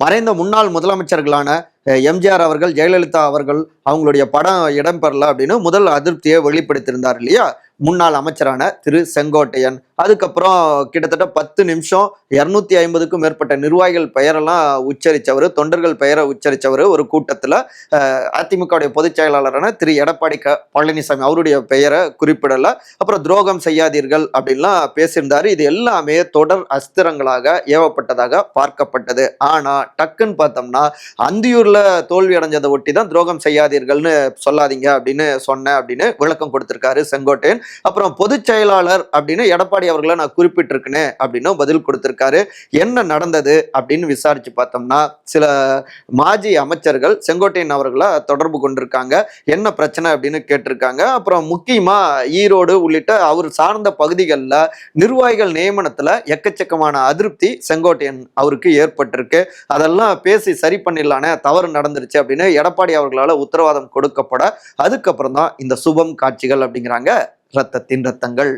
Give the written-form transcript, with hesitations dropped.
மறைந்த முன்னாள் முதலமைச்சர்களான எம்ஜிஆர் அவர்கள், ஜெயலலிதா அவர்கள் அவங்களுடைய படம் இடம்பெறல அப்படின்னு முதல் அதிருப்தியை வெளிப்படுத்தியிருந்தார் இல்லையா? முன்னாள் அமைச்சரான திரு செங்கோட்டையன். அதுக்கப்புறம் கிட்டத்தட்ட 10 நிமிஷம் 250க்கும் மேற்பட்ட நிர்வாகிகள் பெயரெல்லாம் உச்சரிச்சவரு, தொண்டர்கள் பெயரை உச்சரிச்சவரு ஒரு கூட்டத்துல. அதிமுகவுடைய பொதுச் செயலாளரான திரு எடப்பாடி பழனிசாமி அவருடைய பெயரை குறிப்பிடல. அப்புறம் துரோகம் செய்யாதீர்கள் அப்படின்லாம் பேசியிருந்தாரு. இது எல்லாமே தொடர் அஸ்திரங்களாக ஏவப்பட்டதாக பார்க்கப்பட்டது. ஆனா டக்குன்னு பார்த்தோம்னா அந்தியூர்ல தோல்வி அடைஞ்சதை ஒட்டி தான் துரோகம் செய்யாதீர்கள்னு சொல்லாதீங்க அப்படின்னு சொன்னேன் அப்படின்னு விளக்கம் கொடுத்திருக்காரு செங்கோட்டையன். அப்புறம் பொதுச் செயலாளர் அப்படின்னு எடப்பாடி அவர்களை நான் குறிப்பிட்டிருக்கேன் அப்படின்னு பதில் கொடுத்திருக்காரு. என்ன நடந்தது அப்படின்னு விசாரிச்சு பார்த்தோம்னா சில மாஜி அமைச்சர்கள் செங்கோட்டையன் அவர்களை தொடர்பு கொண்டிருக்காங்க. என்ன பிரச்சனை அப்படின்னு கேட்டிருக்காங்க. அப்புறம் முக்கியமா ஈரோடு உள்ளிட்ட அவர் சார்ந்த பகுதிகளில் நிர்வாகிகள் நியமனத்துல எக்கச்சக்கமான அதிருப்தி செங்கோட்டையன் அவருக்கு ஏற்பட்டிருக்கு. அதெல்லாம் பேசி சரி பண்ணிடலானே, தவறு நடந்துருச்சு அப்படின்னு எடப்பாடி அவர்களால் உத்தரவாதம் கொடுக்கப்பட அதுக்கப்புறம் தான் இந்த சுபம் காட்சிகள் அப்படிங்கிறாங்க. ரத்தத்தின் ரத்தங்கள்.